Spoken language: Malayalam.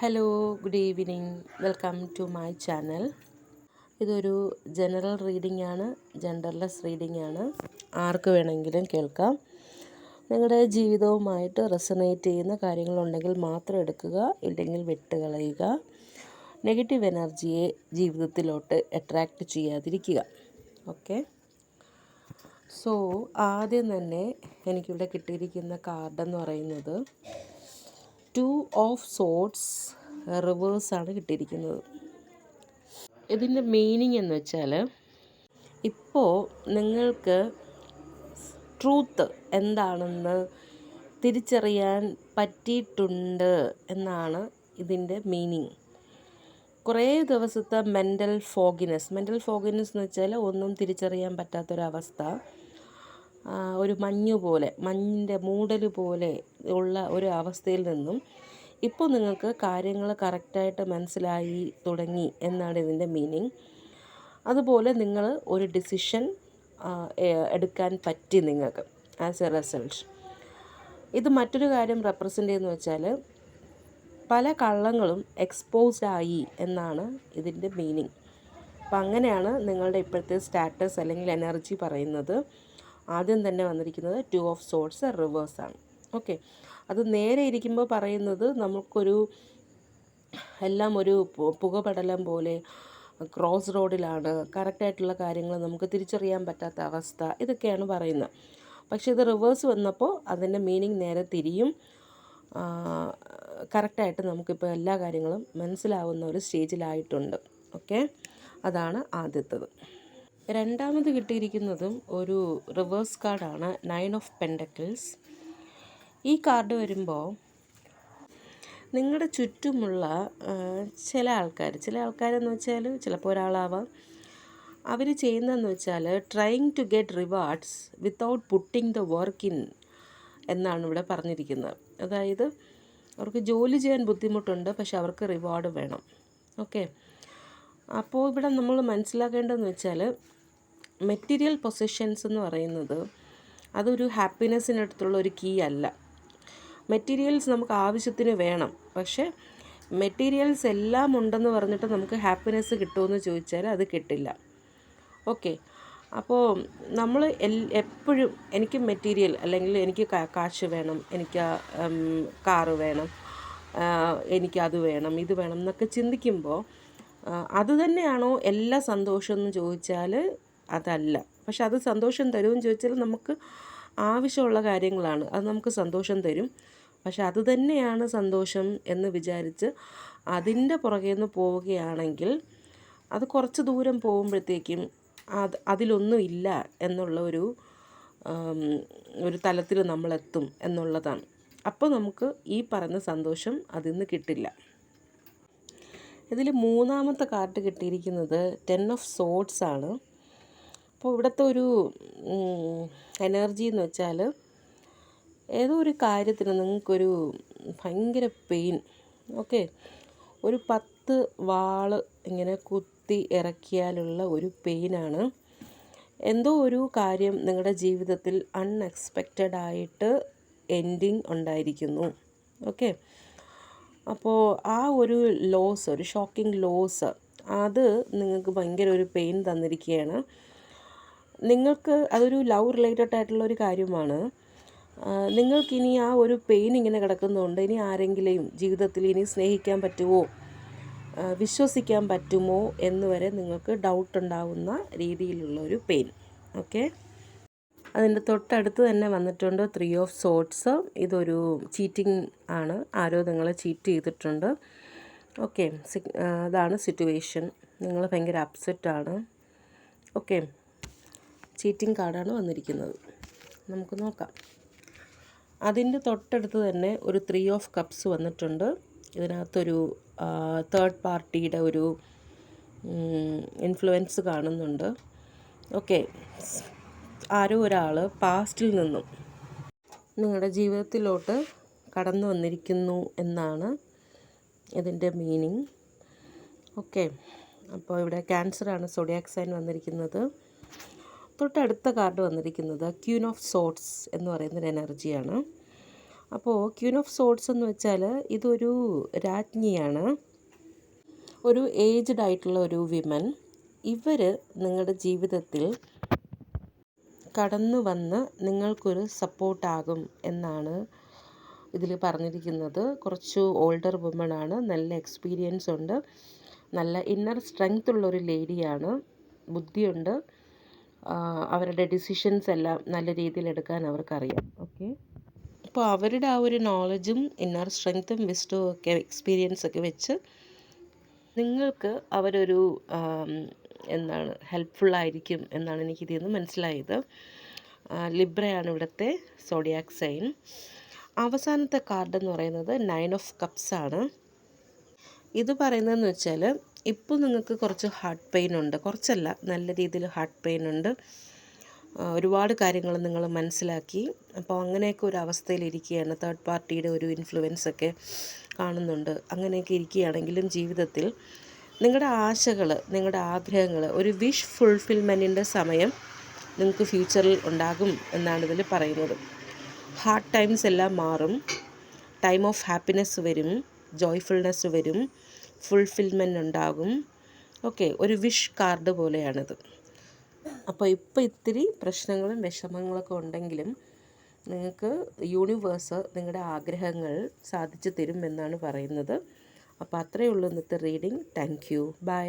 Hello, good evening. Welcome to my channel. ഇതൊരു ജനറൽ റീഡിംഗ് ആണ്, ജെൻഡർലെസ് റീഡിംഗ് ആണ്. ആർക്ക് വേണമെങ്കിലും കേൾക്കാം. നിങ്ങളുടെ ജീവിതവുമായിട്ട് റെസണേറ്റ് ചെയ്യുന്ന കാര്യങ്ങളുണ്ടെങ്കിൽ മാത്രം എടുക്കുക, ഇല്ലെങ്കിൽ വിട്ടുകളയുക. നെഗറ്റീവ് എനർജിയെ ജീവിതത്തിലോട്ട് അട്രാക്റ്റ് ചെയ്യാതിരിക്കുക. ഓക്കെ. സോ ആദ്യം തന്നെ എനിക്കിവിടെ കിട്ടിയിരിക്കുന്ന കാർഡെന്ന് പറയുന്നത് 2 ഓഫ് സോർഡ്സ് റിവേഴ്സാണ് കിട്ടിയിരിക്കുന്നത്. ഇതിൻ്റെ മീനിങ് എന്ന് വെച്ചാൽ, ഇപ്പോൾ നിങ്ങൾക്ക് ട്രൂത്ത് എന്താണെന്ന് തിരിച്ചറിയാൻ പറ്റിയിട്ടുണ്ട് എന്നാണ് ഇതിൻ്റെ മീനിങ്. കുറേ ദിവസത്തെ മെൻ്റൽ ഫോഗിനെസ് എന്ന് വെച്ചാൽ ഒന്നും തിരിച്ചറിയാൻ പറ്റാത്തൊരവസ്ഥ, ഒരു മഞ്ഞിൻ്റെ മൂടൽ പോലെ ഉള്ള ഒരു അവസ്ഥയിൽ നിന്നും ഇപ്പോൾ നിങ്ങൾക്ക് കാര്യങ്ങൾ കറക്റ്റായിട്ട് മനസ്സിലായി തുടങ്ങി എന്നാണ് ഇതിൻ്റെ മീനിങ്. അതുപോലെ നിങ്ങൾ ഒരു ഡിസിഷൻ എടുക്കാൻ പറ്റി നിങ്ങൾക്ക് ആസ് എ റിസൾട്ട്. ഇത് മറ്റൊരു കാര്യം റെപ്രസെൻ്റ് ചെയ്യുന്നത് വെച്ചാൽ, പല കള്ളങ്ങളും എക്സ്പോസ്ഡ് ആയി എന്നാണ് ഇതിൻ്റെ മീനിങ്. അപ്പം അങ്ങനെയാണ് നിങ്ങളുടെ ഇപ്പോഴത്തെ സ്റ്റാറ്റസ് അല്ലെങ്കിൽ എനർജി പറയുന്നത്. ആദ്യം തന്നെ വന്നിരിക്കുന്നത് 2 ഓഫ് സോർഡ്സ് റിവേഴ്സാണ്. ഓക്കെ. അത് നേരെ ഇരിക്കുമ്പോൾ പറയുന്നത് എല്ലാം ഒരു പുകപടലം പോലെ ക്രോസ് റോഡിലാണ്, കറക്റ്റായിട്ടുള്ള കാര്യങ്ങൾ നമുക്ക് തിരിച്ചറിയാൻ പറ്റാത്ത അവസ്ഥ, ഇതൊക്കെയാണ് പറയുന്നത്. പക്ഷേ ഇത് റിവേഴ്സ് വന്നപ്പോൾ അതിൻ്റെ മീനിങ് നേരെ തിരിയും. കറക്റ്റായിട്ട് നമുക്കിപ്പോൾ എല്ലാ കാര്യങ്ങളും മനസ്സിലാവുന്ന ഒരു സ്റ്റേജിലായിട്ടുണ്ട്. ഓക്കെ. അതാണ് ആദ്യത്തേത്. രണ്ടാമത് കിട്ടിയിരിക്കുന്നതും ഒരു റിവേഴ്സ് കാർഡാണ്, 9 ഓഫ് പെൻഡക്കിൾസ്. ഈ കാർഡ് വരുമ്പോൾ നിങ്ങളുടെ ചുറ്റുമുള്ള ചില ആൾക്കാരെന്ന് വെച്ചാൽ ചിലപ്പോൾ ഒരാളാവാം, അവർ ചെയ്യുന്നതെന്ന് വെച്ചാൽ trying to get rewards without putting the work in എന്നാണ് ഇവിടെ പറഞ്ഞിരിക്കുന്നത്. അതായത് അവർക്ക് ജോലി ചെയ്യാൻ ബുദ്ധിമുട്ടുണ്ട്, പക്ഷെ അവർക്ക് റിവാർഡ് വേണം. ഓക്കെ. അപ്പോൾ ഇവിടെ നമ്മൾ മനസ്സിലാക്കേണ്ടതെന്ന് വെച്ചാൽ, മെറ്റീരിയൽ പൊസിഷൻസ് എന്ന് പറയുന്നത് അതൊരു ഹാപ്പിനെസ്സിനടുത്തുള്ള ഒരു കീ അല്ല. മെറ്റീരിയൽസ് നമുക്ക് ആവശ്യത്തിന് വേണം, പക്ഷേ മെറ്റീരിയൽസ് എല്ലാം ഉണ്ടെന്ന് പറഞ്ഞിട്ട് നമുക്ക് ഹാപ്പിനെസ് കിട്ടുമെന്ന് ചോദിച്ചാൽ അത് കിട്ടില്ല. ഓക്കെ. അപ്പോൾ നമ്മൾ എപ്പോഴും എനിക്ക് മെറ്റീരിയൽ അല്ലെങ്കിൽ എനിക്ക് കാശ് വേണം, എനിക്ക് കാറ് വേണം, എനിക്കത് വേണം, ഇത് വേണം എന്നൊക്കെ ചിന്തിക്കുമ്പോൾ അതുതന്നെയാണോ എല്ലാ സന്തോഷം എന്ന് ചോദിച്ചാൽ അതല്ല. പക്ഷെ അത് സന്തോഷം തരുമെന്ന് ചോദിച്ചാൽ നമുക്ക് ആവശ്യമുള്ള കാര്യങ്ങളാണ്, അത് നമുക്ക് സന്തോഷം തരും. പക്ഷെ അത് തന്നെയാണ് സന്തോഷം എന്ന് വിചാരിച്ച് അതിൻ്റെ പുറകെ നിന്ന് പോവുകയാണെങ്കിൽ അത് കുറച്ച് ദൂരം പോകുമ്പോഴത്തേക്കും അതിലൊന്നും ഇല്ല എന്നുള്ള ഒരു തലത്തിൽ നമ്മളെത്തും എന്നുള്ളതാണ്. അപ്പോൾ നമുക്ക് ഈ പറഞ്ഞ സന്തോഷം അതിൽ നിന്ന് കിട്ടില്ല. ഇതിൽ മൂന്നാമത്തെ കാർഡ് കിട്ടിയിരിക്കുന്നത് 10 ഓഫ് സോർഡ്സ് ആണ്. അപ്പോൾ ഇവിടുത്തെ ഒരു എനർജി എന്ന് വെച്ചാൽ, ഏതോ ഒരു കാര്യത്തിന് നിങ്ങൾക്കൊരു ഭയങ്കര പെയിൻ, ഓക്കെ, ഒരു 10 വാള് ഇങ്ങനെ കുത്തി ഇറക്കിയാലുള്ള ഒരു പെയിനാണ്. എന്തോ ഒരു കാര്യം നിങ്ങളുടെ ജീവിതത്തിൽ അൺഎക്സ്പെക്റ്റഡ് ആയിട്ട് എൻഡിങ് ഉണ്ടായിരിക്കുന്നു. ഓക്കെ. അപ്പോൾ ആ ഒരു ഷോക്കിംഗ് ലോസ് അത് നിങ്ങൾക്ക് ഭയങ്കര ഒരു പെയിൻ തന്നിരിക്കുകയാണ്. നിങ്ങൾക്ക് അതൊരു ലവ് റിലേറ്റഡ് ആയിട്ടുള്ള ഒരു കാര്യമാണ്. നിങ്ങൾക്കിനി ആ ഒരു പെയിൻ ഇങ്ങനെ കിടക്കുന്നതുകൊണ്ട് ഇനി ആരെങ്കിലും ജീവിതത്തിൽ ഇനി സ്നേഹിക്കാൻ പറ്റുമോ, വിശ്വസിക്കാൻ പറ്റുമോ എന്ന് വരെ നിങ്ങൾക്ക് ഡൗട്ട് ഉണ്ടാവുന്ന രീതിയിലുള്ള ഒരു പെയിൻ. ഓക്കെ. അതിൻ്റെ തൊട്ടടുത്ത് തന്നെ വന്നിട്ടുണ്ട് 3 ഓഫ് സോർഡ്സ്. ഇതൊരു ചീറ്റിംഗ് ആണ്, ആരോ നിങ്ങളെ ചീറ്റ് ചെയ്തിട്ടുണ്ട്. ഓക്കെ. അതാണ് സിറ്റുവേഷൻ. നിങ്ങൾ ഭയങ്കര അപ്സെറ്റാണ്. ഓക്കെ. ചീറ്റിംഗ് കാർഡാണ് വന്നിരിക്കുന്നത്. നമുക്ക് നോക്കാം. അതിൻ്റെ തൊട്ടടുത്ത് തന്നെ ഒരു 3 ഓഫ് കപ്സ് വന്നിട്ടുണ്ട്. ഇതിനകത്തൊരു തേർഡ് പാർട്ടിയുടെ ഒരു ഇൻഫ്ലുവൻസ് കാണുന്നുണ്ട്. ഓക്കെ. ആരോ ഒരാൾ പാസ്റ്റിൽ നിന്നും നിങ്ങളുടെ ജീവിതത്തിലോട്ട് കടന്നു വന്നിരിക്കുന്നു എന്നാണ് ഇതിൻ്റെ മീനിങ്. ഓക്കെ. അപ്പോൾ ഇവിടെ ക്യാൻസറാണ് സോഡിയാക് സൈൻ വന്നിരിക്കുന്നത്. തൊട്ടടുത്ത കാർഡ് വന്നിരിക്കുന്നത് ക്വീൻ ഓഫ് സോർഡ്സ് എന്ന് പറയുന്നൊരു എനർജിയാണ്. അപ്പോൾ ക്വീൻ ഓഫ് സോഡ്സ് എന്ന് വെച്ചാൽ ഇതൊരു രാജ്ഞിയാണ്, ഒരു ഏജ്ഡ് ആയിട്ടുള്ള ഒരു വിമൻ. ഇവർ നിങ്ങളുടെ ജീവിതത്തിൽ കടന്നു വന്ന് നിങ്ങൾക്കൊരു സപ്പോർട്ടാകും എന്നാണ് ഇതിൽ പറഞ്ഞിരിക്കുന്നത്. കുറച്ച് ഓൾഡർ വുമണാണ്, നല്ല എക്സ്പീരിയൻസ് ഉണ്ട്, നല്ല ഇന്നർ സ്ട്രെങ്ത് ഉള്ളൊരു ലേഡിയാണ്, ബുദ്ധിയുണ്ട്, അവരുടെ ഡിസിഷൻസ് എല്ലാം നല്ല രീതിയിൽ എടുക്കാൻ അവർക്കറിയാം. ഓക്കെ, അപ്പോൾ അവരുടെ ആ ഒരു നോളജും ഇന്നർ സ്ട്രെങ്ത്തും വിസ്ഡവും ഒക്കെ എക്സ്പീരിയൻസ് ഒക്കെ വെച്ച് നിങ്ങൾക്ക് അവരൊരു എന്താണ് ഹെൽപ്ഫുള്ളായിരിക്കും എന്നാണ് എനിക്കിതിൽ നിന്ന് മനസ്സിലായത്. ലിബ്രയാണ് ഇവിടുത്തെ സോഡിയാക് സൈൻ. അവസാനത്തെ കാർഡ് എന്ന് പറയുന്നത് 9 ഓഫ് കപ്സ് ആണ്. ഇത് പറയുന്നതെന്ന് വെച്ചാൽ ഇപ്പോൾ നിങ്ങൾക്ക് കുറച്ച് ഹാർട്ട് പെയിൻ ഉണ്ട്, കുറച്ചല്ല നല്ല രീതിയിൽ ഹാർട്ട് പെയിൻ ഉണ്ട്, ഒരുപാട് കാര്യങ്ങൾ നിങ്ങൾ മനസ്സിലാക്കി. അപ്പോൾ അങ്ങനെയൊക്കെ ഒരു അവസ്ഥയിലിരിക്കുകയാണ്, തേർഡ് പാർട്ടിയുടെ ഒരു ഇൻഫ്ലുവൻസ് ഒക്കെ കാണുന്നുണ്ട്. അങ്ങനെയൊക്കെ ഇരിക്കുകയാണെങ്കിലും ജീവിതത്തിൽ നിങ്ങളുടെ ആശകൾ, നിങ്ങളുടെ ആഗ്രഹങ്ങൾ, ഒരു വിഷ് ഫുൾഫിൽമെൻറ്റിൻ്റെ സമയം നിങ്ങൾക്ക് ഫ്യൂച്ചറിൽ ഉണ്ടാകും എന്നാണ് ഇതിൽ പറയുന്നത്. ഹാർഡ് ടൈംസ് എല്ലാം മാറും, ടൈം ഓഫ് ഹാപ്പിനെസ് വരും, ജോയ്ഫുൾനെസ് വരും, ഫുൾഫിൽമെൻ്റ് ഉണ്ടാകും. ഓക്കെ, ഒരു വിഷ് കാർഡ് പോലെയാണിത്. അപ്പോൾ ഇപ്പോൾ ഇത്തിരി പ്രശ്നങ്ങളും വിഷമങ്ങളൊക്കെ ഉണ്ടെങ്കിലും നിങ്ങൾക്ക് യൂണിവേഴ്സ് നിങ്ങളുടെ ആഗ്രഹങ്ങൾ സാധിച്ചു തരും എന്നാണ് പറയുന്നത്. അപ്പോൾ അത്രയേ ഉള്ളൂ ഇന്നത്തെ റീഡിംഗ്. Thank you, by.